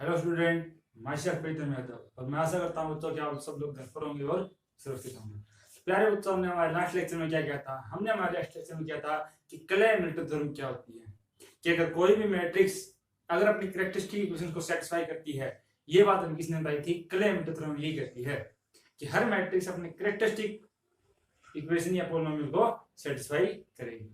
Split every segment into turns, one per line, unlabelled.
Hello student, my self प्रीतम यादव और मैं आशा करता हूँ बच्चों कि आप सब लोग घर पर होंगे और सुरक्षित होंगे। प्यारे बच्चों, हमने हमारे लास्ट लेक्चर में क्या किया था? हमने हमारे लास्ट लेक्चर में किया था कि क्ले मिल्टन थ्योरम क्या होती है, कि अगर कोई भी मैट्रिक्स अगर अपनी कैरेक्टरिस्टिक इक्वेशन को सेटिस्फाई करती है, ये बात हम किसने बताई थी? क्ले मिल्टन थ्योरम यही कहती है कि हर मैट्रिक्स अपने कैरेक्टरिस्टिक इक्वेशन या पॉलिनोमियल को सेटिस्फाई करेगी।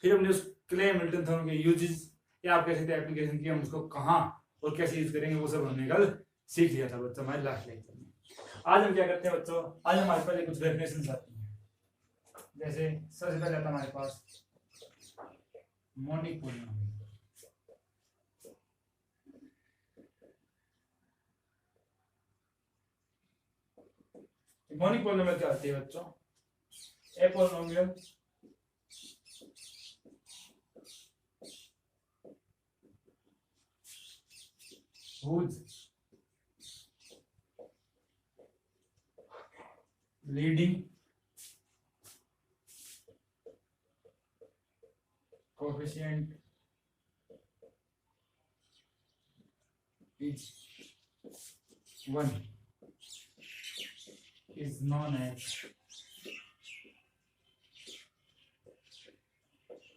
फिर हमने उस क्ले मिल्टन थ्योरम के यूजेस या आप कह सकते हैं एप्लीकेशन की, हम उसको कहाँ और कैसे यूज करेंगे वो सब हमने कल सीख लिया था बच्चों हमारे लास्ट लेक्चर में। आज हम क्या करते हैं बच्चों, आज हमारे पास कुछ डेफिनेशंस आती हैं। जैसे सबसे पहले आता हमारे पास मोनिक पॉलिनोमियल। मोनिक पॉलिनोमियल क्या होती है बच्चों? A polynomial whose leading coefficient is 1 is known as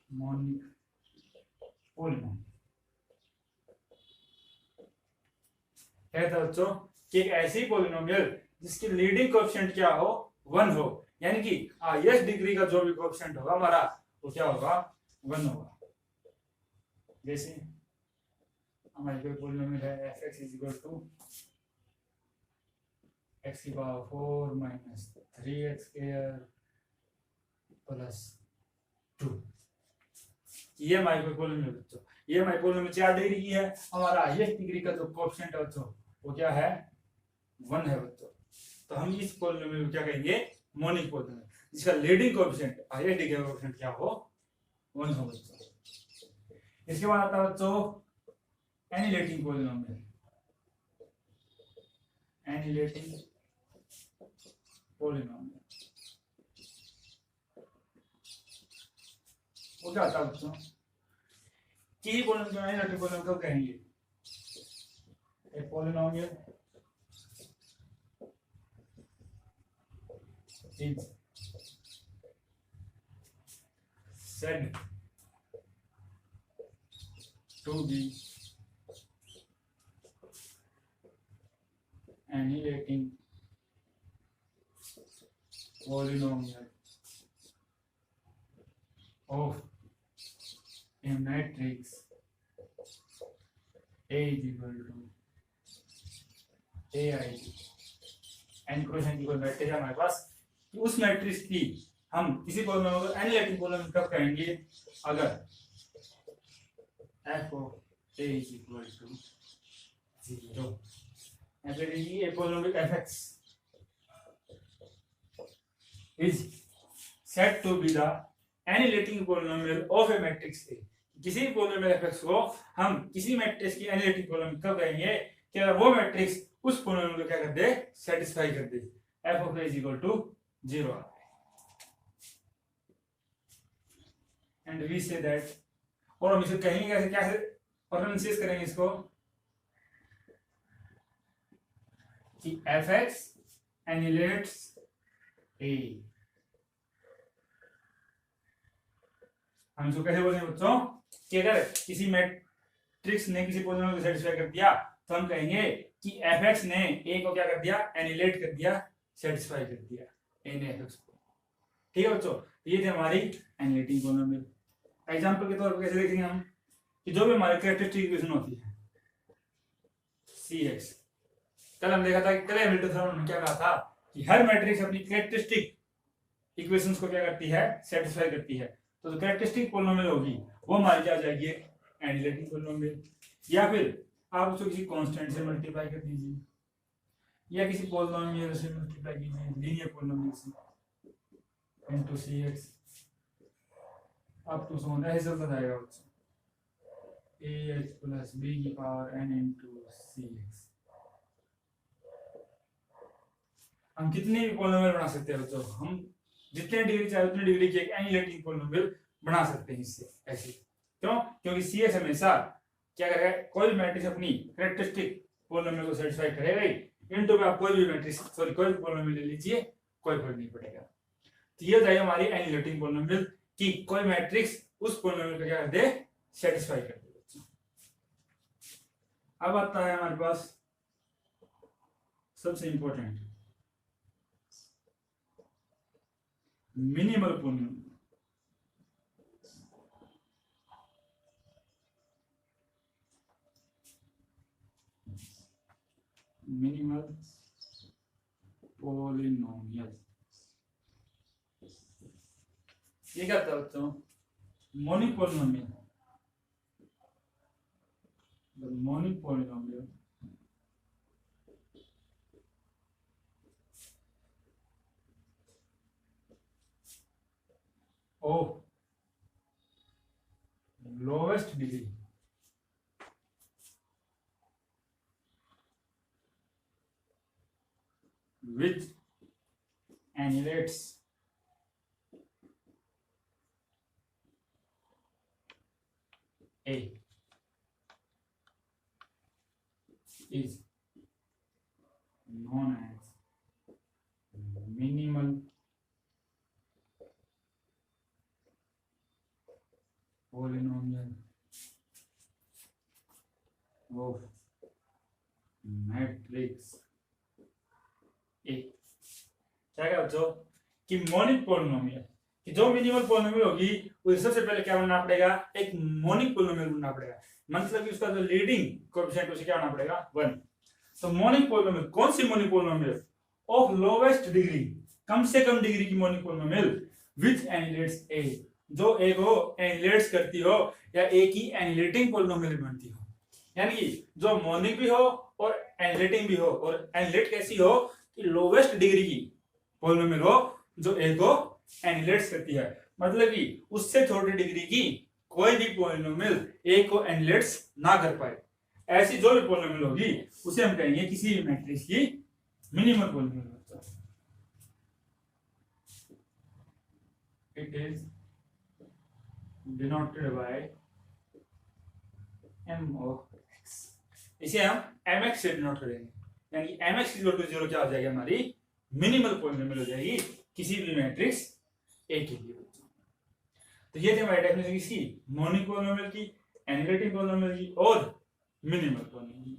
monic polynomial। कहता है बच्चों कि एक ऐसी पॉलिनोमियल जिसकी लीडिंग कोएफिशिएंट क्या हो? 1 हो, यानी कि हाईएस्ट डिग्री का जो भी कोएफिशिएंट होगा हमारा वो क्या होगा? 1 होगा। जैसे हमारी कोई पॉलिनोमियल है fx = x⁴ - 3x² + 2। ये हमारी कोई पॉलिनोमियल बच्चों, ये हमारी पॉलिनोमियल 4 डिग्री की है। हमारा हाईएस्ट डिग्री का जो कोएफिशिएंट है बच्चों वो क्या है? 1 है बच्चों। तो हम इस पॉलिनोमियल को क्या कहेंगे? मोनिक पॉलिनोमियल, जिसका लीडिंग कोएफिशिएंट हाईएस्ट डिग्री का कोएफिशिएंट क्या हो? 1 हो बच्चों। इसके बाद आता है बच्चों एनिलेटिंग पॉलिनोमियल। एनिलेटिंग पॉलिनोमियल वो क्या आता है बच्चों? कि पॉलिनोमियल को कहेंगे a polynomial is said to be annihilating polynomial of a matrix A = AIG। एनक्रोशन की कोई मैट्रिक्स है हमारे पास, कि उस मैट्रिक्स की हम किसी पॉलिनोमियल को एनिलेटिंग पॉलिनोमियल कब कहेंगे? अगर f of A = 0। A polynomial fx is said to be the annihilating polynomial of a matrix A। किसी पॉलिनोमियल fx को हम किसी मैट्रिक्स की एनिलेटिंग पॉलिनोमियल कब कहेंगे? कि अगर वो मैट्रिक्स उस पॉलिनोमियल को क्या कर दे? सेटिस्फाई कर दे। f of A = 0 and we say that, और हम इसे कहेंगे कैसे? कैसे प्रोनाउंसिएट करेंगे इसको? कि fx annihilates A। हम इसको कैसे बोलेंगे बच्चों? कि अगर किसी मैट्रिक्स ने किसी पॉलिनोमियल को सेटिस्फाई कर दिया तो हम कहेंगे कि fx ने a को क्या कर दिया? एनिलेट कर दिया, सेटिस्फाई कर दिया a ने fx को। ठीक है बच्चों, ये थे हमारी एनिलेटिंग पॉलिनोमियल। एग्जांपल के तौर पर कैसे देखेंगे हम? कि जो भी हमारी कैरेक्टरिस्टिक इक्वेशन होती है cx, कल हम देखा था कि क्ले मिल्टन थ्योरम ने क्या कहा था? कि हर मैट्रिक्स अपनी कैरेक्टरिस्टिक इक्वेशंस को क्या करती है? सेटिस्फाई करती है। तो जो कैरेक्टरिस्टिक पॉलिनोमियल होगी वो हमारी क्या आ जाएगी? एनिलेटिंग पॉलिनोमियल। या फिर आप उसको किसी कांस्टेंट से मल्टीप्लाई कर दीजिए, या किसी पॉलिनोमियल से मल्टीप्लाई कीजिए, लीनियर पॉलिनोमियल से इनटू cx अब तो समझ ऐसे चलता जाएगा बच्चों। ah + b⁴n * cx। हम कितने भी पॉलिनोमियल बना सकते हैं बच्चों, हम जितने डिग्री चाहे उतने डिग्री की एक एनिलेटिंग पॉलिनोमियल बना सकते हैं इससे ऐसे। क्यों? क्योंकि cx हमेशा क्या करेगा? कोई भी मैट्रिक्स अपनी कैरेक्टरिस्टिक पोलिनोमियल को सेटिस्फाई करेगा ही। इनटू में आप कोई भी मैट्रिक्स सॉरी कोई भी पोलिनोमियल ले लीजिए, कोई फर्क नहीं पड़ेगा। तो ये जाएगा हमारी एनिलेटिंग पोलिनोमियल कि कोई मैट्रिक्स उस पोलिनोमियल को क्या कर दे, सेटिस्फाई कर दे बच्चों। अब आता है हमारे पास सबसे important minimal polynomial. Minimal polynomial ये क्या होता है बच्चों, monic polynomial. The monic polynomial of lowest degree which annihilates A is known as minimal polynomial of matrix A। क्या क्या बच्चों कि मोनिक पोलिनोमियल कि जो मिनिमल पोलिनोमियल होगी उसे सबसे पहले क्या बनना पड़ेगा, एक मोनिक पोलिनोमियल बनना पड़ेगा। मतलब कि उसका जो लीडिंग कोएफिशिएंट उसे क्या होना पड़ेगा, 1। तो मोनिक पोलिनोमियल कौन सी monic polynomial of lowest degree, कम से कम डिग्री की monic polynomial which annihilates A, जो ए को एनिहिलेट्स करती हो या ए की एनिहिलेटिंग पोलिनोमियल बनती हो। यानी कि जो मोनिक भी हो और एनिहिलेटिंग भी हो, और एनिहिलेट कैसी हो कि लोवेस्ट डिग्री की पोलिनोमियल हो जो ए को एनिहिलेट्स करती है। मतलब कि उससे छोटी डिग्री की कोई भी पोलिनोमियल ए को एनिहिलेट्स ना कर पाए, ऐसी जो भी पोलिनोमियल होगी उसे हम कहेंगे किसी भी मैट्रिक्स की minimal polynomial. It is denoted by m of x। इसे हम mx से डिनोट करेंगे, यानी mx इक्वल टू 0 क्या हो जाएगी, हमारी मिनिमल पोलिनोमियल हो जाएगी किसी भी मैट्रिक्स ए के लिए। तो ये थे हमारी डेफिनेशन किसकी, मोनिक पोलिनोमियल की, एनिहिलेटिंग पोलिनोमियल की और मिनिमल पोलिनोमियल।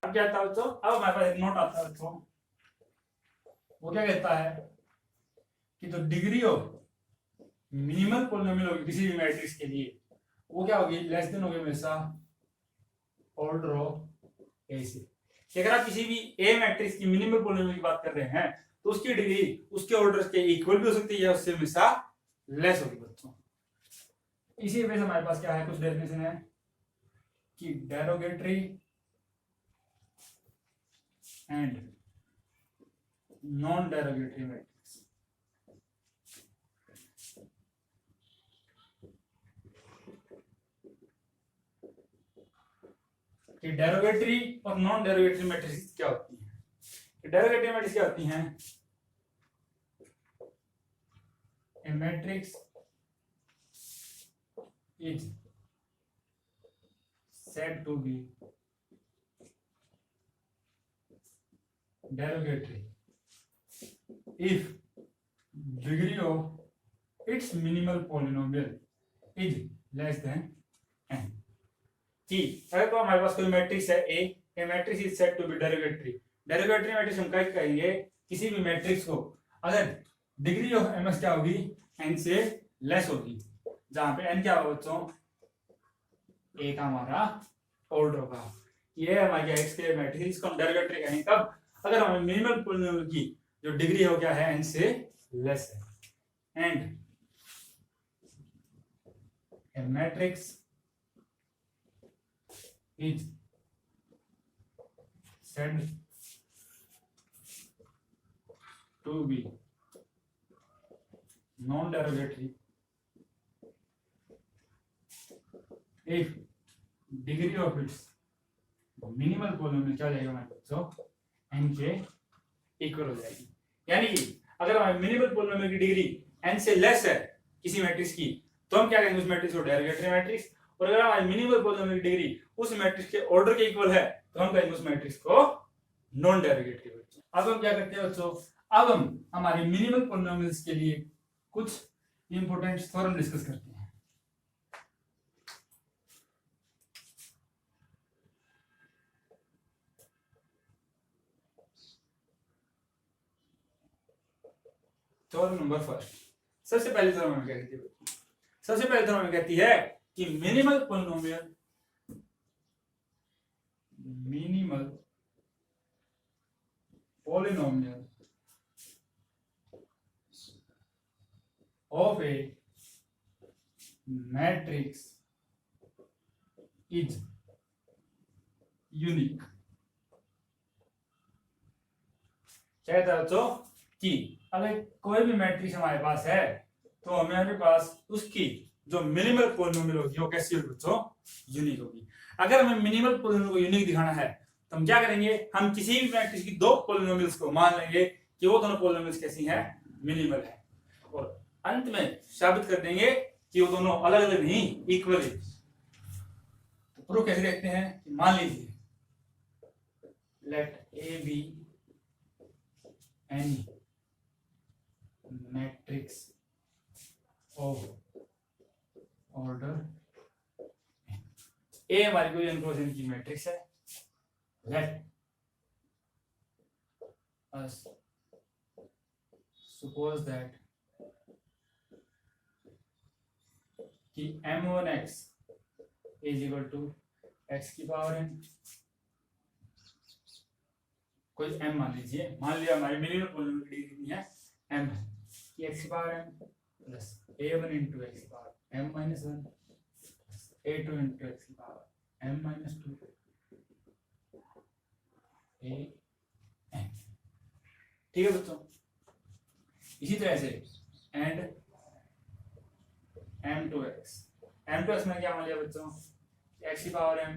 अब क्या आता है बच्चों, अब हमारे पास एक नोट आता है बच्चों, वो क्या कहता है कि तो डिग्री ऑफ मिनिमल पोलिनोमियल होगी किसी भी मैट्रिक्स के लिए, वो क्या होगी, लेस देन होगी हमेशा ऑर्डर ऑफ ए से। कि अगर आप किसी भी ए मैट्रिक्स की मिनिमल पोलिनोमियल की बात कर रहे हैं तो उसकी डिग्री उसके ऑर्डर के इक्वल भी हो सकती है या उससे हमेशा लेस होगी बच्चों। इसी वजह से हमारे पास क्या है, कुछ डेफिनेशन है कि derogatory and non derogatory matrix. कि डेरोगेटरी और नॉन डेरोगेटरी मैट्रिक्स क्या होती है। डेरोगेटरी मैट्रिक्स क्या होती हैं, a matrix is said to be derogatory if degree of its minimal polynomial is less than n। कि अगर तो हमारे पास कोई मैट्रिक्स है a matrix is said to be derogatory. Derogatory matrix हम क्या कहेंगे, किसी भी मैट्रिक्स को अगर डिग्री ऑफ एमएस क्या होगी, एन से लेस होगी, जहां पे एन क्या होगा बच्चों, ए का हमारा ऑर्डर होगा। ये हमारे एक्स के मैट्रिक्स को हम डेरोगेटरी कहेंगे कब, अगर हमें मिनिमल पोलिनोमियल की जो डिग्री हो क्या है, एन से लेस है। And a matrix is said to be non derogatory if degree of its minimal polynomial क्या हो जाएगा हमारे बच्चों, n के इक्वल हो जाएगी। यानी कि अगर हमारे मिनिमल पॉलिनोमियल की डिग्री n से लेस है किसी मैट्रिक्स की, तो हम क्या करेंगे उस मैट्रिक्स को डेरिवेटरी मैट्रिक्स, और अगर हमारी मिनिमल पॉलिनोमियल की डिग्री उस मैट्रिक्स के ऑर्डर के इक्वल है तो हम कहेंगे उस मैट्रिक्स को नॉन डेरिवेटरी बच्चों। अब हम क्या करते हैं बच्चों, अब हम हमारे मिनिमल पॉलिनोमियल्स के लिए कुछ इंपॉर्टेंट थ्योरम डिस्कस करते हैं। थ्योरम नंबर फर्स्ट, सबसे पहले थ्योरम हमें क्या कहती है, सबसे पहले थ्योरम हमें कहती है कि minimal polynomial of a matrix is unique। क्या कहता है बच्चों कि अगर कोई भी मैट्रिक्स हमारे पास है तो हमारे पास उसकी जो मिनिमल पॉलिनोमियल होगी वो कैसी होगी बच्चों, यूनिक होगी। अगर हमें मिनिमल पॉलिनोमियल को यूनिक दिखाना है तो हम क्या करेंगे, हम किसी भी मैट्रिक्स की दो पॉलिनोमियल्स को मान लेंगे कि वो दोनों पॉलिनोमियल्स कैसी हैं, मिनिमल है, और अंत में साबित कर देंगे कि वो दोनों अलग अलग नहीं इक्वल है। तो प्रूफ कैसे देखते हैं, मान लीजिए let A be any matrix of order A हमारी कोई n क्रॉस n की मैट्रिक्स है, लेट अस सपोज दैट कि m1x is equal to x की पावर n, कोई m मान लीजिए, मान लिया हमारी मिनिमम पॉलिनोमियल की डिग्री है m है कि x की power n plus a1 into x की power m minus 1 a2 into x की power m minus 2 a n। ठीक है बच्चों, इसी तरह से एंड m2x में क्या मान लिया बच्चों, x की power m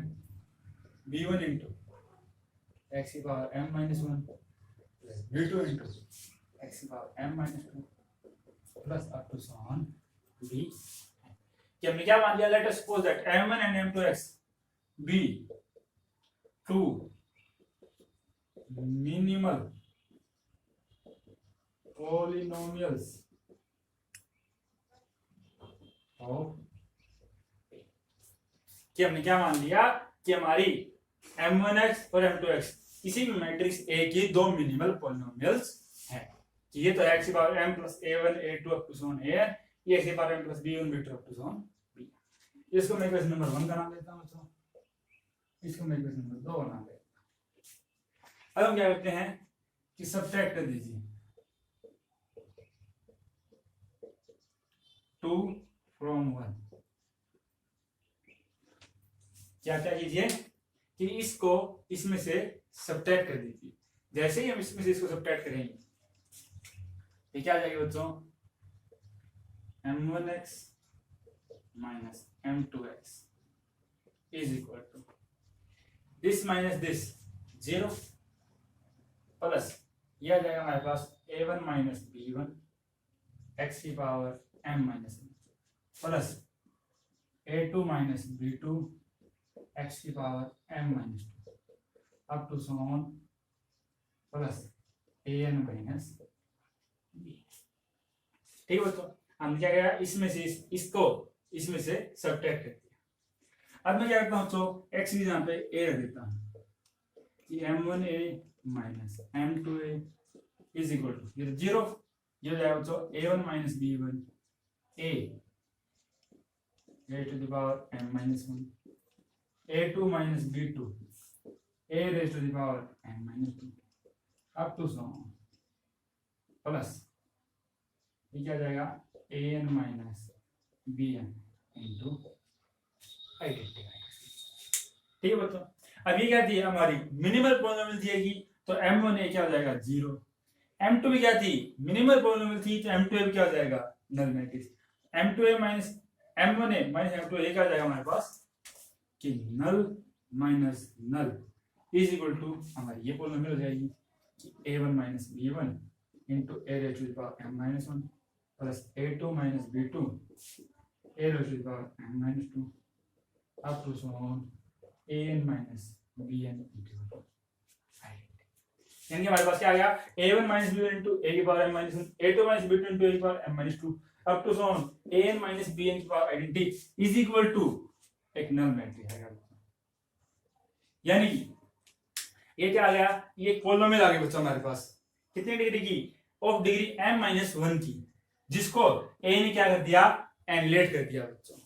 b1 into x की power m minus 1 plus b2 into x की power m minus 2 plus up to so on b। कि हमने क्या मान लिया, let us suppose that m1 एंड m2x be two minimal polynomials of, कि हमने क्या मान लिया कि हमारी m1x और m2x किसी भी मैट्रिक्स A की दो मिनिमल पॉलिनोमियल्स हैं, कि ये तो है x की power m plus a1 a2 up to so on an, ये x की power m plus b1 b2 up to so on b। इसको मैं इक्वेशन नंबर 1 का नाम देता हूं बच्चों, इसको मैं इक्वेशन नंबर 2 का नाम देता हूं। अब हम क्या करते हैं कि सब्ट्रैक्ट कर दीजिए 2 from 1। क्या क्या कीजिए कि इसको इसमें से सब्ट्रैक्ट कर दीजिए, जैसे ही हम इसमें से इसको सब्ट्रैक्ट करेंगे ये क्या आ जाएगा बच्चों, m1x minus m2x is equal to this minus this 0 plus ये आ जाएगा हमारे पास a1 माइनस b1 x की power m minus plus a2 minus b2 x की power m minus 2 up to so on plus an minus b। ठीक है बच्चों, हमने क्या किया, इसमें से इसको इसमें से सब्ट्रैक्ट कर दिया। अब मैं क्या करता हूँ बच्चों, x की यहाँ पे a रख देता हूँ कि m1a minus m2a is equal to ये 0, ये हो जाएगा बच्चों a1 minus b1 a to the power m minus 1 a2 minus b2 a raise to the power m minus 2 up to so on plus ये क्या जाएगा an minus bn into identity. ठीक है बच्चों, अब ये क्या दी हमारी मिनिमल पॉलिनोमियल दिएगी तो m1a क्या हो जाएगा 0, M2 भी क्या थी, मिनिमल पॉलिनोमियल थी, तो M2 भी क्या हो जाएगा, null matrix. M2 minus M1 minus M2 क्या आ जाएगा हमारे पास कि null minus null is equal to हमारी ये पॉलिनोमियल हो जाएगी कि A1 minus B1 into A raise to the power M minus 1 plus A2 minus B2 A raise to the power M minus 2 up to so on AN minus BN into यानी हमारे पास क्या आ गया A1 minus B1 into A की power M minus 1 A2 minus B2 into A की power M minus 2 up to so on AN minus BN की power identity is equal to एक नल मैट्रिक्स है। यानी कि ये क्या आ गया, ये पॉलिनोमियल आ गया बच्चों हमारे पास कितनी डिग्री की, ऑफ डिग्री M माइनस 1 की, जिसको A ने क्या कर दिया, एनिलेट कर दिया बच्चों।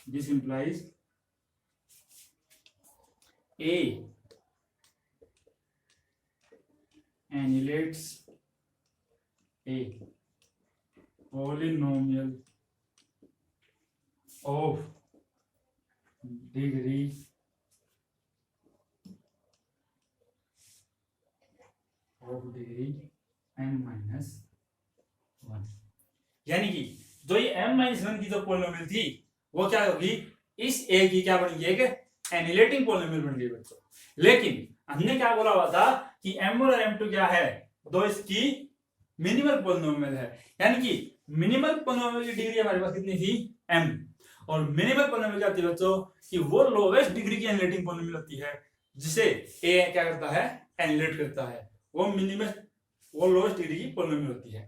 This implies A annihilates a polynomial of degree m minus 1। यानी कि जो ये m माइनस 1 की जो पॉलिनोमियल थी वो क्या होगी, इस a की क्या बन गई, एक एनिलेटिंग पॉलिनोमियल बन गई बच्चों। लेकिन हमने क्या बोला हुआ था कि M1 और M2 क्या है, दो इसकी मिनिमल पॉलिनोमियल है। यानी कि मिनिमल पॉलिनोमियल की डिग्री हमारे पास कितनी थी, M, और मिनिमल पॉलिनोमियल क्या होती है बच्चों कि वो लोवेस्ट डिग्री की एनिलेटिंग पॉलिनोमियल होती है जिसे A क्या करता है, एनिलेट करता है, वो मिनिमल वो लोवेस्ट डिग्री की पॉलिनोमियल होती है।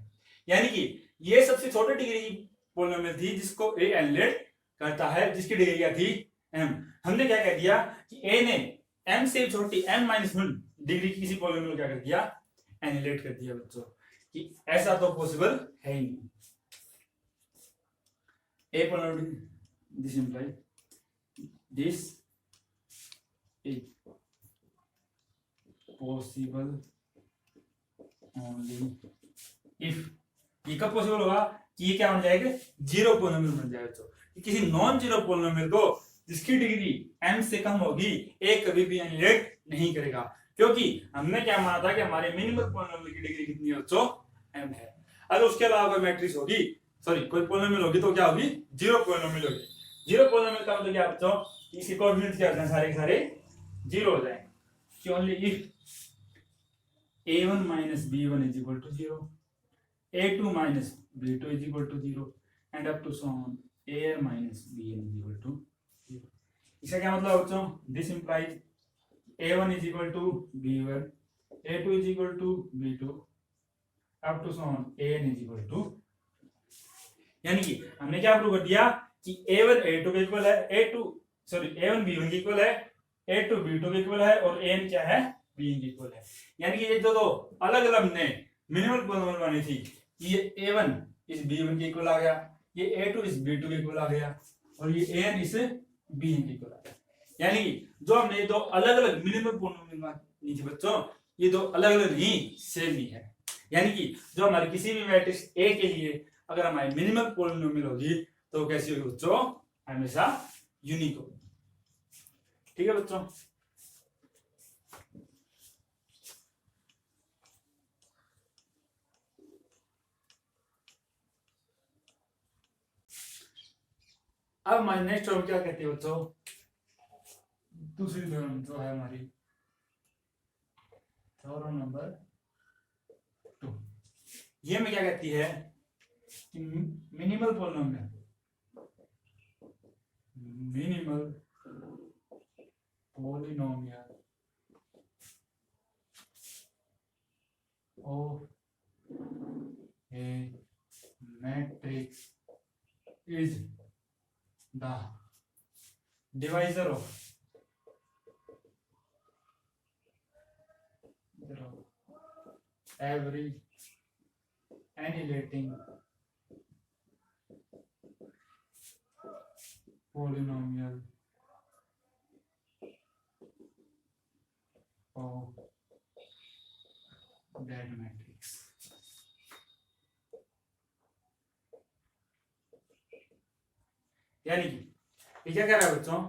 यानी कि ये सबसे छोटी डिग्री की पॉलिनोमियल थी जिसको A एनिलेट करता है, जिसकी डिग्री क्या थी, M। हमने क्या कह दिया कि A ने M से छोटी M माइनस 1 डिग्री की किसी पॉलिनोमियल क्या कर दिया, एनिलेट कर दिया बच्चों, कि ऐसा तो पॉसिबल है ही नहीं। A polynomial this implies this is possible only if, ये कब पॉसिबल होगा कि ये क्या बन जाएगा, जीरो पॉलिनोमियल बन जाएगा बच्चों। कि किसी नॉन जीरो पॉलिनोमियल को जिसकी डिग्री M से कम होगी A कभी भी एनिलेट नहीं करेगा, क्योंकि हमने क्या माना था कि हमारे मिनिमल पॉलिनोमियल की डिग्री कितनी है बच्चों, M है। अगर उसके अलावा कोई मैट्रिक्स होगी, सॉरी कोई पॉलिनोमियल होगी, तो क्या होगी, जीरो पॉलिनोमियल होगी। जीरो पॉलिनोमियल का मतलब क्या बच्चों, इसके कोएफिशिएंट्स क्या हो जाएंगे, सारे के सारे जीरो हो जाएंगे। कि only if A1 minus B1 is equal to 0, A2 minus B2 is equal to 0 and up to so on AN minus BN is equal to 0। इसका क्या मतलब बच्चों, this implies A1 is equal to B1, A2 is equal to B2, up to so on AN is equal to, यानी कि हमने क्या prove कर दिया कि A1 A2 के इक्वल है, A1 B1 के इक्वल है, A2 B2 के इक्वल है, और AN क्या है, BN के इक्वल है। यानी कि ये जो दो अलग अलग हमने मिनिमल पॉलिनोमियल बनी थी, ये A1 इस B1 के इक्वल आ गया, ये A2 इस B2 के इक्वल आ गया, और ये AN इस BN के इक्वल आ गया। यानी जो हमने दो अलग अलग मिनिमल पॉलिनोमियल मानी थी बच्चों, ये दो अलग अलग नहीं, सेम ही है। यानी कि जो हमारे किसी भी मैट्रिक्स A के लिए अगर हमारी मिनिमल पॉलिनोमियल होगी तो कैसी होगी बच्चों, हमेशा यूनिक होगी। ठीक है बच्चों, अब हमारी नेक्स्ट टर्म क्या कहते हैं बच्चों, दूसरी थ्योरम जो है हमारी थ्योरम नंबर 2, ये में क्या कहती है कि minimal polynomial of A matrix is the divisor of every annihilating polynomial of that matrix। यानी कि ये क्या कह रहा है बच्चों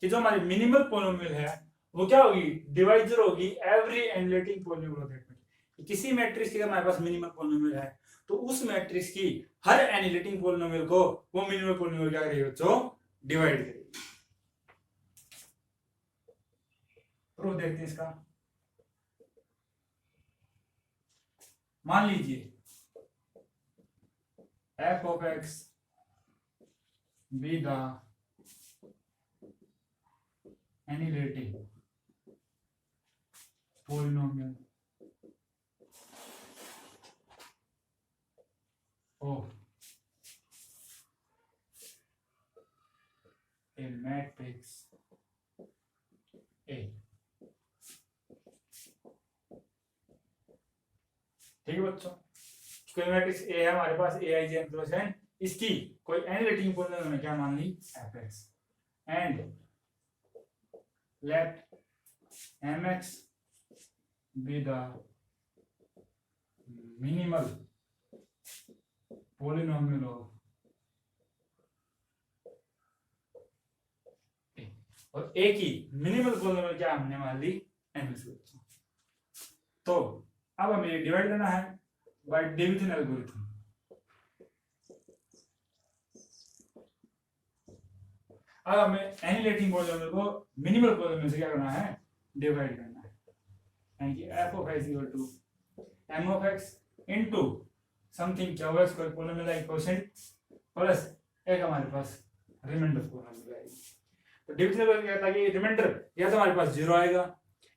कि जो हमारी मिनिमल पॉलिनोमियल है वो क्या होगी, डिवाइजर होगी every annihilating polynomial of that matrix. किसी मैट्रिक्स की अगर हमारे पास मिनिमल पॉलिनोमियल है तो उस मैट्रिक्स की हर एनिलेटिंग पॉलिनोमियल को वो मिनिमल पॉलिनोमियल क्या करेगी बच्चों, डिवाइड करेगी। प्रूफ देखते हैं इसका। मान लीजिए f of x be the annihilating polynomial of a matrix A। ठीक है बच्चों, कोई मैट्रिक्स ए है हमारे पास, ए आई जे प्लस एन, इसकी कोई एनिलेटिंग पॉलिनोमियल में क्या मान ली, fx, and let mx be the minimal polynomial of a, और a की मिनिमल पॉलिनोमियल क्या हमने मान ली, mx। तो अब हमें डिवाइड करना है बाय डिवीजन एल्गोरिथम। अब हमें एनिलेटिंग पॉलिनोमियल को मिनिमल पॉलिनोमियल से क्या करना है, डिवाइड करना है। यानी कि f of x equal to m of x into something क्या होगा, इसको पॉलिनोमियल लाइक कोशेंट प्लस एक हमारे पास रिमाइंडर पॉलिनोमियल आएगी। तो डिवीजन एल्गोरिथम क्या कहता है कि रिमाइंडर या तो हमारे पास 0 आएगा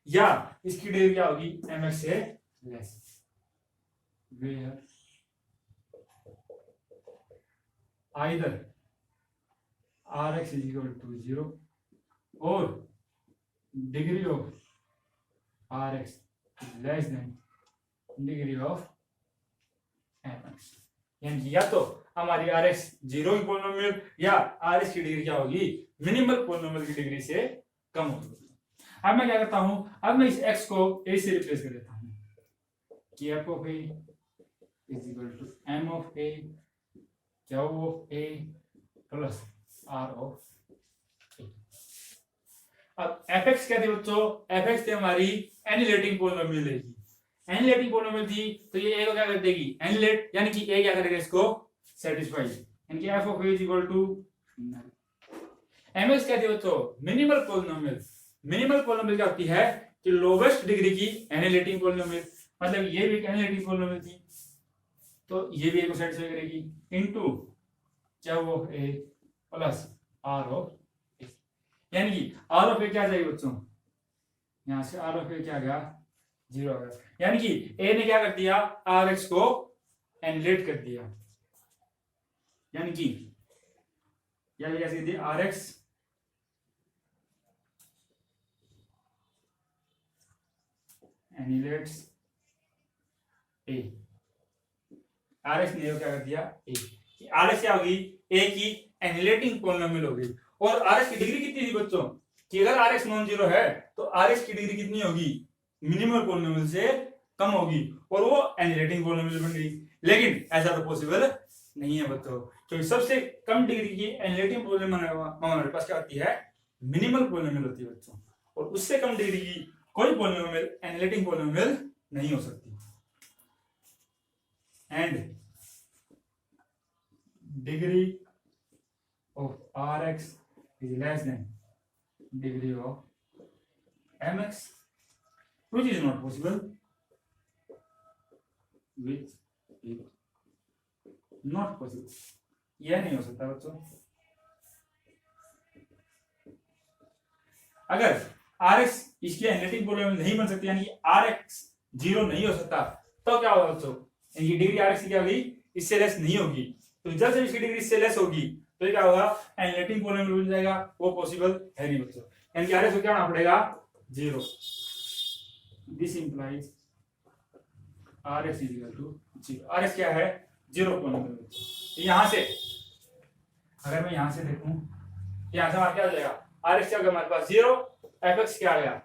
या इसकी डिग्री क्या होगी, mx से less, where either rx is equal to 0 or degree of rx is less than degree of mx। यानी कि या तो हमारी rx 0 की पॉलिनोमियल या rx की डिग्री क्या होगी, मिनिमल पॉलिनोमियल की डिग्री से कम होगी। अब मैं क्या करता हूं, अब मैं इस x को a से रिप्लेस कर देता हूं कि f of a is equal to m of a q of a plus r of a। अब fx क्या थी बच्चों, fx थी हमारी एनिलेटिंग पॉलिनोमियल लेगी, एनिलेटिंग पॉलिनोमियल थी तो ये a को क्या कर देगी, एनिलेट, यानी कि a क्या करेगा इसको सेटिस्फाई, यानी कि f of a is equal to mx क्या थी बच्चों, मिनिमल पॉलिनोमियल। मिनिमल पॉलिनोमियल क्या होती है कि लोवेस्ट डिग्री की एनिलेटिंग पॉलिनोमियल, मतलब ये भी एक एनिलेटिंग पॉलिनोमियल थी तो ये भी a को सेटिस्फाई करेगी into q of a plus r of a। यानी कि r ऑफ a क्या जाएगी बच्चों, यहां से r ऑफ a क्या आ गया, 0 आ गया। यानी कि a ने क्या कर दिया, rx को एनिलेट कर दिया, यानी कि या कैसे दी, rx एनिलेट्स a, rx ने क्या कर दिया a, rx क्या होगी, a की एनिलेटिंग पॉलिनोमियल होगी। और rx की डिग्री कितनी थी बच्चों, कि अगर rx नॉन जीरो है तो rx की डिग्री कितनी होगी, मिनिमल पॉलिनोमियल से कम होगी और वो एनिलेटिंग पॉलिनोमियल बन गई। लेकिन ऐसा तो पॉसिबल नहीं है बच्चों, क्योंकि सबसे कम डिग्री की एनिलेटिंग पॉलिनोमियल हमारे पास क्या होती है, मिनिमल पॉलिनोमियल होती है बच्चों, और उससे कम डिग्री की कोई पॉलिनोमियल एनिलेटिंग पॉलिनोमियल नहीं हो सकती। And degree of rx is less than degree of mx, which is not possible, which is not possible, यह नहीं हो सकता बच्चों। अगर rx इसकी एनिलेटिंग पॉलिनोमियल नहीं बन सकती, यानी rx 0 नहीं हो सकता, तो क्या होगा बच्चों, यानी डिग्री rx की क्या होगी, इससे लेस नहीं होगी। तो जब इसकी डिग्री इससे लेस होगी तो क्या होगा, एनिलेटिंग पॉलिनोमियल बन जाएगा, वो पॉसिबल है नहीं बच्चों। यानी कि rx को क्या होना पड़ेगा, 0। This implies rx is equal to 0। rx क्या है, 0 पॉलिनोमियल। यहां से अगर मैं यहां से देखूं, यहां से हमारा क्या हो जाएगा, rx क्या होगा हमारे पास 0, fx क्या आ गया,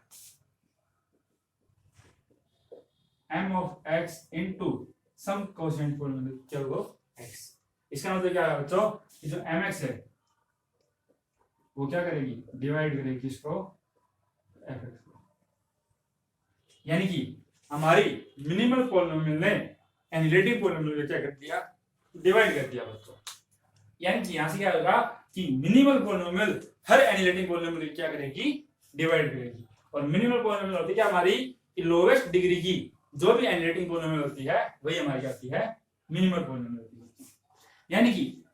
m of x into some quotient polynomial क्या होगा x। इसका मतलब क्या है बच्चों, जो mx है वो क्या करेगी, डिवाइड करेगी किसको, fx को। यानी कि हमारी मिनिमल पॉलिनोमियल ने एनालिटिक पॉलिनोमियल को क्या कर दिया, डिवाइड कर दिया बच्चों। यानी कि यहां से क्या होगा कि मिनिमल पॉलिनोमियल हर एनालिटिक पॉलिनोमियल क्या करेगी, डिवाइड करेगी। और मिनिमल पॉलिनोमियल होती है क्या हमारी लोवेस्ट डिग्री की जो भी एनालिटिक पॉलिनोमियल होती है वही हमारी क्या होती है, मिनिमल पॉलिनोमियल होती है। यानी कि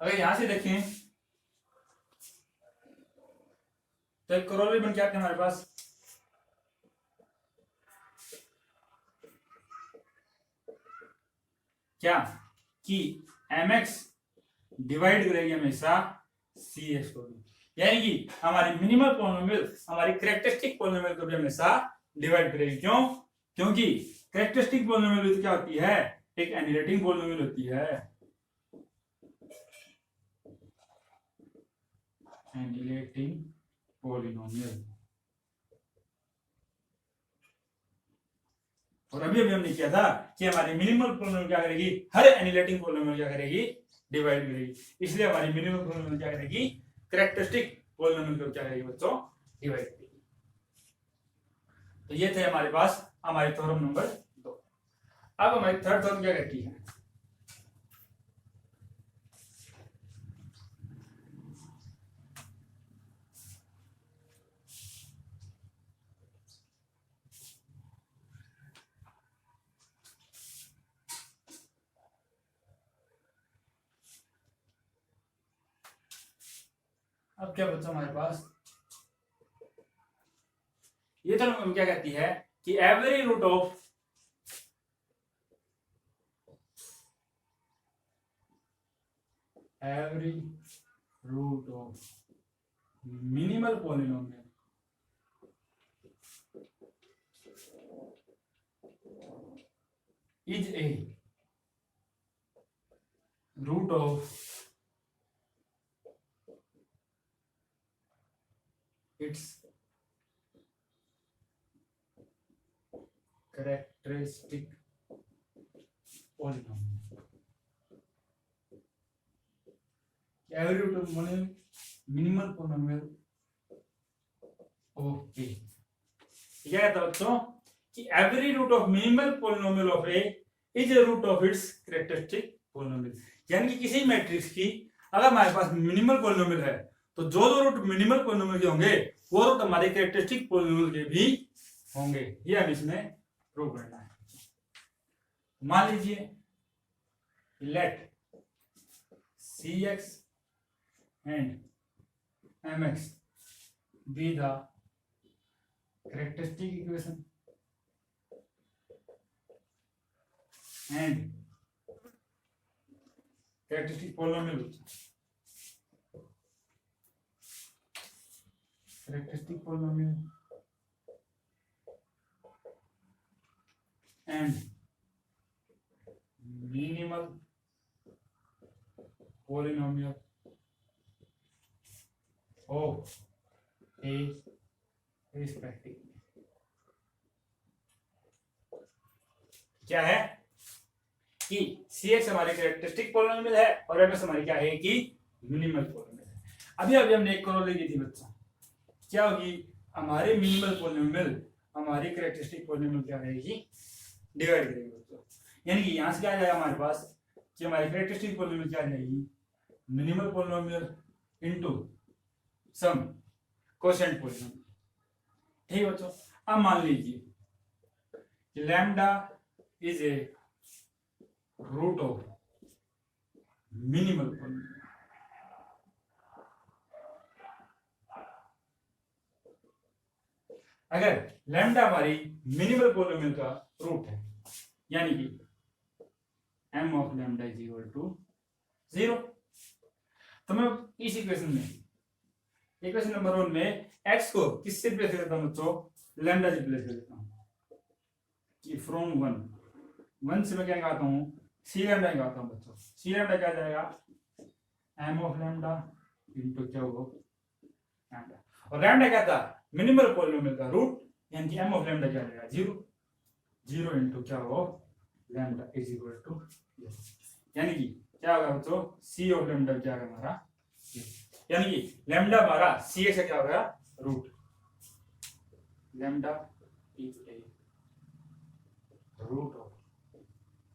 अगर यहां से देखें तो एक करोली बन के आते हैं हमारे पास, क्या कि mx डिवाइड करेगी हमेशा cx को भी। यानी कि हमारी मिनिमल पॉलिनोमियल हमारी कैरेक्टरिस्टिक पॉलिनोमियल को भी हमेशा डिवाइड करेगी। क्यों? क्योंकि कैरेक्टरिस्टिक पॉलिनोमियल तो क्या होती है, एक एनालिटिक पॉलिनोमियल होती है, एनालिटिक पॉलिनोमियल। और अभी हमने किया था कि हमारी मिनिमल पॉलिनोमियल क्या करेगी, हर एनालिटिक पॉलिनोमियल क्या करेगी, डिवाइड करेगी। इसलिए हमारी मिनिमल पॉलिनोमियल क्या करेगी, कैरेक्टरिस्टिक पॉलिनोमियल को क्या करेगी बच्चों, डिवाइड करेगी। तो ये थे हमारे पास हमारी थ्योरम नंबर 2। अब हमारी थर्ड थ्योरम क्या कहती है, अब क्या बच्चा हमारे पास ये थ्योरम क्या कहती है कि every root of minimal polynomial is a root of its characteristic polynomial. Every root of minimal polynomial of a. क्या कहता है बच्चों कि every root of minimal polynomial of a is a root of its characteristic polynomial। यानी कि किसी matrix की अगर हमारे पास मिनिमल पॉलिनोमियल है तो जो रूट मिनिमल पॉलिनोमियल के होंगे वो रूट हमारे कैरेक्टरिस्टिक पॉलिनोमियल के भी होंगे। ये हमें इसमें प्रूव करना है। मान लीजिए late cx and mx be the characteristic equation and characteristic polynomial, characteristic polynomial and minimal polynomial of a respective। क्या है कि cx हमारी कैरेक्टरिस्टिक पॉलिनोमियल है और ms हमारी क्या है कि मिनिमल पॉलिनोमियल है। अभी हमने एक करोली ली थी बच्चा, क्या होगी हमारे मिनिमल पॉलिनोमियल हमारी कैरेक्टरिस्टिक पॉलिनोमियल क्या रहेगी, डिवाइड करेगी बच्चों। यानी कि यहां से क्या आ जाएगा हमारे पास कि हमारी कैरेक्टरिस्टिक पॉलिनोमियल क्या रहेगी, minimal polynomial into some quotient polynomial. ठीक है बच्चों। अब मान लीजिए कि lambda is a root of minimal polynomial. अगर लैम्डा हमारी मिनिमल पॉलिनोमियल का रूट है यानी कि m of lambda is equal to 0, तो मैं इस इक्वेशन नंबर 1 में x को किससे रिप्लेस कर देता हूं बच्चों, लैम्डा से रिप्लेस कर देता हूं कि फ्रॉम 1 से मैं क्या निकालता हूं, सी लैम्डा निकालता हूं बच्चों। सी लैम्डा क्या जाएगा, m ऑफ लैम्डा इनटू क्या होगा लैम्डा। और लैम्डा क्या था, मिनिमल पॉलिनोमियल का रूट, यानी कि m ऑफ लैम्डा क्या जाएगा 0 इनटू क्या हो लैम्डा इज इक्वल टू, यानी कि क्या होगा बच्चों, c ऑफ लैम्डा क्या होगा हमारा, यानी कि लैम्डा हमारा cx का क्या होगा root, lambda is a root of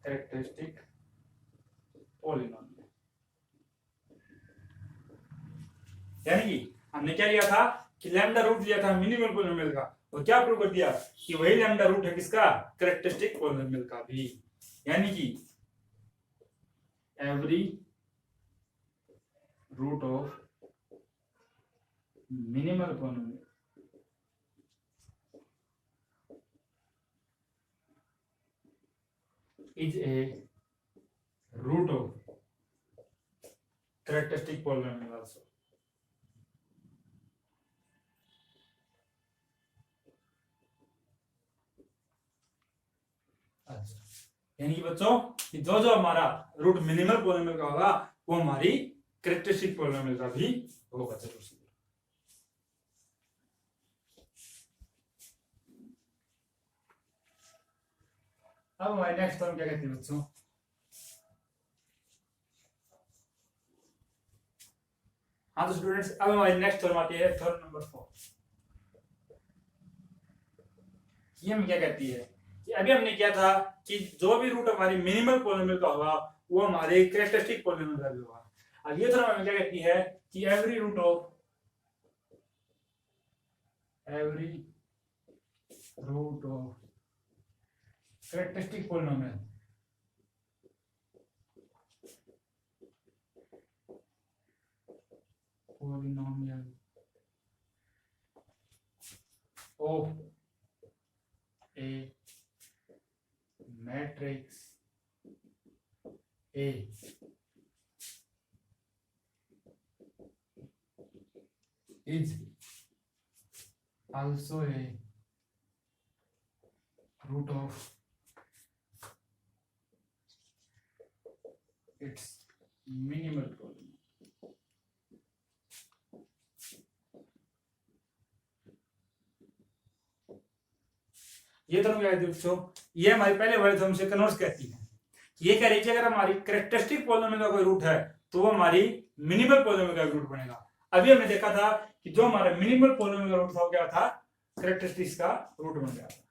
characteristic polynomial. यानी कि हमने क्या लिया था कि लैम्डा रूट लिया था मिनिमल पॉलिनोमियल का, और क्या प्रूव कर दिया कि वही लैम्डा रूट है किसका, कैरेक्टरिस्टिक पॉलिनोमियल का भी। यानी कि every root of minimal polynomial is a root of characteristic polynomial also. अच्छा, यानी कि बच्चों कि जो जो हमारा रूट मिनिमल पॉलिनोमियल का होगा वो हमारी कैरेक्टरिस्टिक पॉलिनोमियल का भी होगा जरूर से। अब हमारे नेक्स्ट टर्म क्या कहते हैं बच्चों, हाँ तो स्टूडेंट्स अब हमारी नेक्स्ट टर्म आती है टर्म नंबर 4। ये हम क्या कहती है कि अभी हमने किया था कि जो भी रूट हमारी मिनिमल पॉलिनोमियल का होगा वो हमारे कैरेक्टरिस्टिक पॉलिनोमियल का भी होगा। अब ये टर्म हमें क्या कहती है कि every root of characteristic polynomial of a matrix A is also a root of its minimal polynomial। ये दोनों क्या कहती है बच्चों, ये हमारी पहले वाले थर्म से कन्वर्स कहती है। ये कह रही है कि अगर हमारी कैरेक्टरिस्टिक पॉलिनोमियल का कोई रूट है तो वो हमारी मिनिमल पॉलिनोमियल का रूट बनेगा। अभी हमने देखा था कि जो हमारा मिनिमल पॉलिनोमियल का रूट था वो क्या था, कैरेक्टरिस्टिक्स का रूट बन गया था।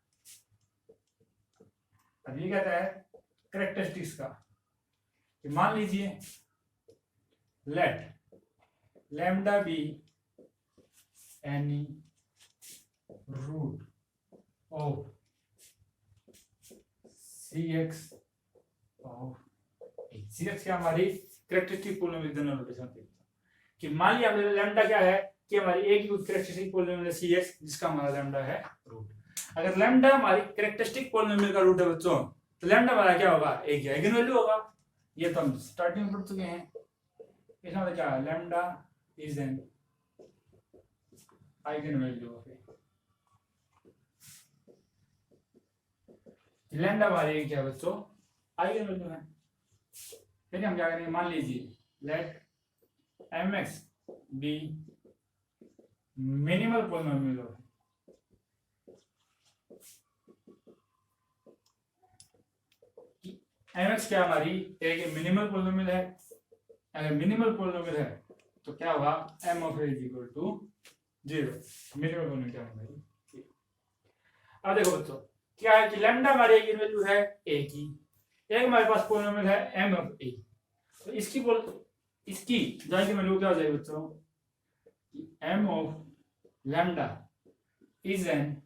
अब ये कहता है कैरेक्टरिस्टिक्स का कि मान लीजिए let lambda be any root of Cx of Cx क्या हमारी कैरेक्टरिस्टिक पॉलिनोमियल जनरल नोटेशन थी कि मान लिया हमने लैम्डा क्या है कि हमारी एक ही कैरेक्टरिस्टिक पॉलिनोमियल Cx जिसका हमारा लैम्डा है रूट। अगर लैम्डा हमारी कैरेक्टरिस्टिक पॉलिनोमियल का रूट है बच्चों तो लैम्डा हमारा क्या होगा, एक ही आइगन वैल्यू होगा। ये तो हम स्टार्टिंग में पढ़ चुके हैं। इसका मतलब क्या है, lambda is an eigen value of A. Lambda हमारी क्या बच्चों, आइगन वैल्यू है। फिर हम क्या करेंगे, मान लीजिए let mx be minimal polynomial of mx क्या हमारी एक मिनिमल पॉलिनोमियल है। अगर मिनिमल पॉलिनोमियल है तो क्या होगा, m of a is equal to 0। Minimal polynomial क्या होगा। अब देखो बच्चों क्या है कि लैम्डा हमारी आइगन वैल्यू है a की, एक हमारे पास पॉलिनोमियल है m ऑफ a, तो इसकी आइगन वैल्यू क्या हो जाएगी बच्चों, m of lambda is an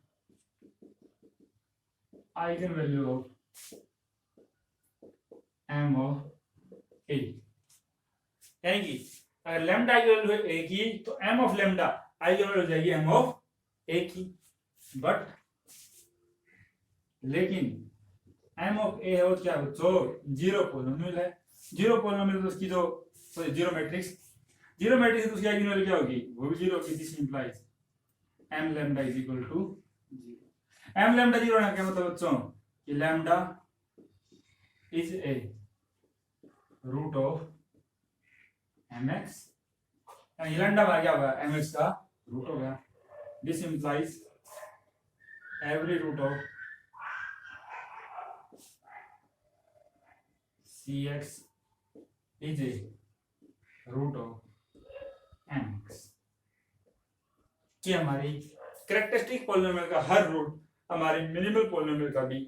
eigen value of m of a। यानी कि अगर लैम्डा आइगन वैल्यू है a की तो m of lambda eigen value हो जाएगी m ऑफ a की। बट लेकिन m ऑफ a है वो क्या बच्चों, जीरो पॉलिनोमियल है। जीरो पॉलिनोमियल तो उसकी जो जीरो मैट्रिक्स है तो उसकी आइगन वैल्यू क्या होगी, वो भी जीरो होगी। This implies m lambda is equal to 0। m lambda 0 ना क्या मतलब बच्चों कि lambda is a root of mx, यानी लैम्डा बार क्या होगा, mx का रूट होगा। This implies every root of Cx is a root of mx कि हमारी कैरेक्टरिस्टिक पॉलिनोमियल का हर रूट हमारे मिनिमल पॉलिनोमियल का भी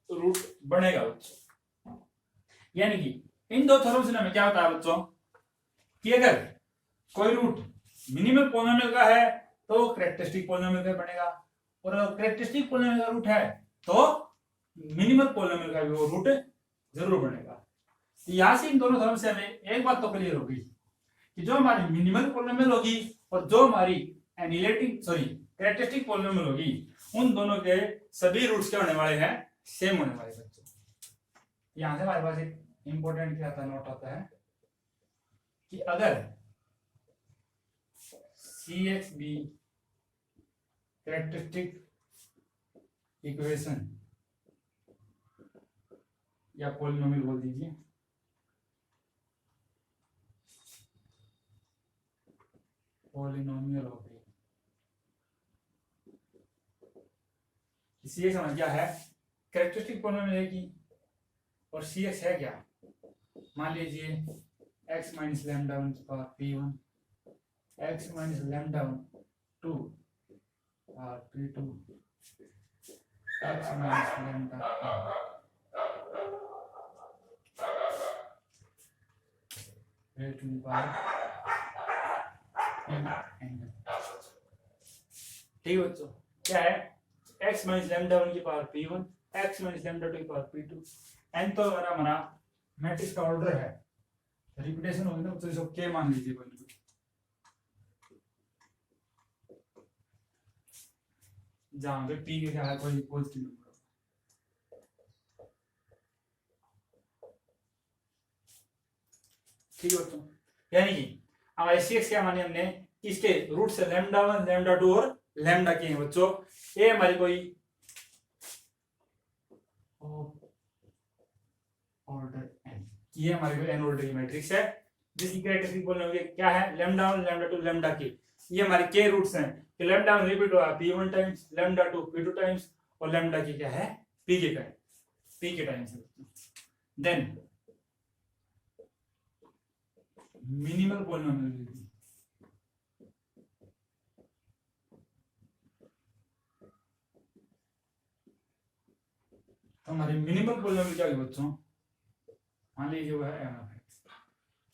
रूट बनेगा बच्चों। यानी कि इन दो थ्योरम से हमें क्या होता है बच्चों कि अगर कोई रूट मिनिमल पॉलिनोमियल का है तो कैरेक्टरिस्टिक पॉलिनोमियल का बनेगा, और अगर कैरेक्टरिस्टिक पॉलिनोमियल का रूट है तो मिनिमल पॉलिनोमियल का भी वो रूट जरूर बनेगा। तो यहां से इन दोनों थ्योरम से हमें एक बात तो क्लियर होगी कि जो हमारी मिनिमल पॉलिनोमियल होगी और जो हमारी कैरेक्टरिस्टिक पॉलिनोमियल होगी, उन दोनों के सभी रूट्स क्या होने वाले हैं, सेम होने वाले बच्चों। यहां से हमारे पास एक इंपॉर्टेंट क्या आता है, नोट आता है कि अगर CXB कैरेक्टरिस्टिक इक्वेशन या पॉलिनोमियल बोल दीजिए, पॉलिनोमियल हो गई, CX हमारा क्या है, कैरेक्टरिस्टिक पॉलिनोमियल है कि, और CX है क्या, मान लीजिए x माइनस लैम्डा 1 की power p1, x minus lambda 2 power p2, x minus lambda two की पावर ठीक है बच्चों, क्या है x माइनस लैम्डा 1 की power p1, x minus lambda 2 की पावर p2। n तो हमारा मैट्रिक्स का ऑर्डर है, रिपीटेशन होगी ना तो इसको k मान लीजिए कोई नहीं, जहां पे p क्या है कोई पॉजिटिव नंबर, ठीक है बच्चों। यानी कि हमारे CX क्या माने हमने, इसके रूट से लैम्डा 1 लैम्डा 2 और लैम्डा के हैं बच्चों, ये हमारी कोई ऑर्डर n, ये हमारी कोई n ऑर्डर की मैट्रिक्स है जिसकी कैरेक्टरिस्टिक बोलने क्या है, लैम्डा 1 लैम्डा 2 लैम्डा के, ये हमारे के रूट्स हैं कि लैम्डा 1 रिपीट हुआ p1 times, lambda 2 p2 times, और लैम्डा की क्या है p के टाइम्स। देन मिनिमल पॉलिनोमियल, तो हमारे मिनिमल पॉलिनोमियल क्या है बच्चों, मान लीजिए वो है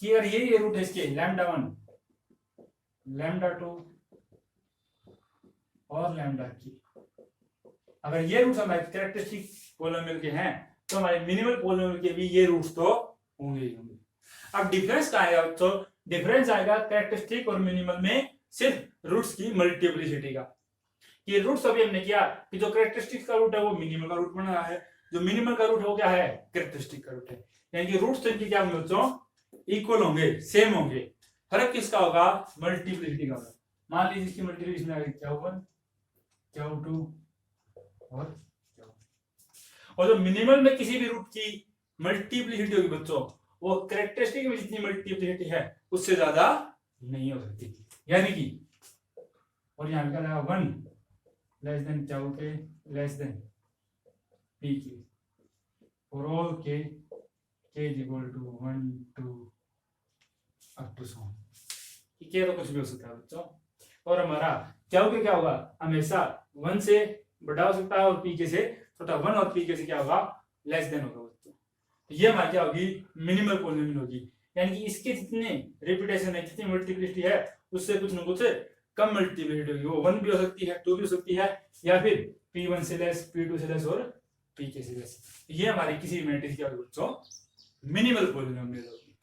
कि अगर ये रूट है इसके लैम्डा 1 लैम्डा 2 और लैम्डा की, अगर ये रूट्स हमारे कैरेक्टरिस्टिक पॉलिनोमियल के हैं तो हमारे मिनिमल पॉलिनोमियल के भी ये रूट्स तो होंगे ही होंगे। अब डिफरेंस क्या आएगा बच्चों, डिफरेंस आएगा कैरेक्टरिस्टिक और मिनिमल में सिर्फ रूट्स की मल्टीप्लिसिटी का। ये रूट्स अभी हमने किया कि जो कैरेक्टरिस्टिक का रूट है वो मिनिमल का रूट बन रहा है, जो मिनिमल का रूट है वो क्या है, कैरेक्टरिस्टिक का रूट है। यानी कि रूट्स तो इनके क्या होंगे बच्चों, इक्वल होंगे, सेम होंगे, फर्क किसका होगा, मल्टीप्लिसिटी का होगा। मान लीजिए इसकी मल्टीप्लिकेशन आ गई Q1 Q2 और जो मिनिमल में किसी भी रूट की मल्टीप्लिसिटी होगी बच्चों, वो कैरेक्टरिस्टिक में जितनी मल्टीप्लिसिटी है उससे ज्यादा नहीं हो सकती। यानी कि और यहां क्या लगा 1 लेस देन Q के लेस देन P के for all k is equal to 1 2 up to so, ये तो कुछ भी हो सकता है बच्चों। और हमारा Q के क्या होगा, हमेशा 1 से बड़ा हो सकता है और P के से छोटा, 1 और P के से क्या होगा, लेस देन होगा बच्चों। तो ये हमारी क्या होगी, मिनिमल पॉलिनोमियल होगी। यानी कि इसके जितने रिपीटेशन है, जितनी मल्टीप्लिसिटी है, उससे कुछ न कुछ कम मल्टीप्लिसिटी होगी, वो 1 भी हो सकती है, 2 भी हो सकती है, या फिर P1 से लेस, P2 से लेस और P के से लेस। ये हमारी किसी मैट्रिक्स की बच्चों मिनिमल पॉलिनोमियल होगी।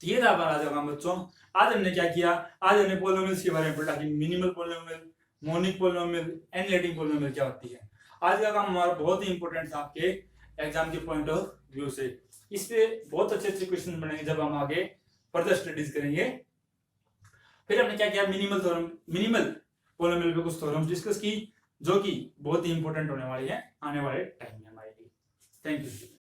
तो ये था हमारा आज काम बच्चों। आज हमने क्या किया, आज हमने पॉलिनोमियल्स के बारे में पढ़ा कि minimal polynomial, monic polynomial, analytic polynomial क्या होती है। आज का काम हमारा बहुत ही इंपॉर्टेंट था आपके एग्जाम के पॉइंट ऑफ व्यू से। इस पे बहुत अच्छे अच्छे क्वेश्चन बनेंगे जब हम आगे फर्दर स्टडीज करेंगे। फिर हमने क्या किया, मिनिमल पॉलिनोमियल पे कुछ थ्योरम डिस्कस की जो कि बहुत ही इंपॉर्टेंट होने वाली है आने वाले टाइम में हमारे लिए। Thank you.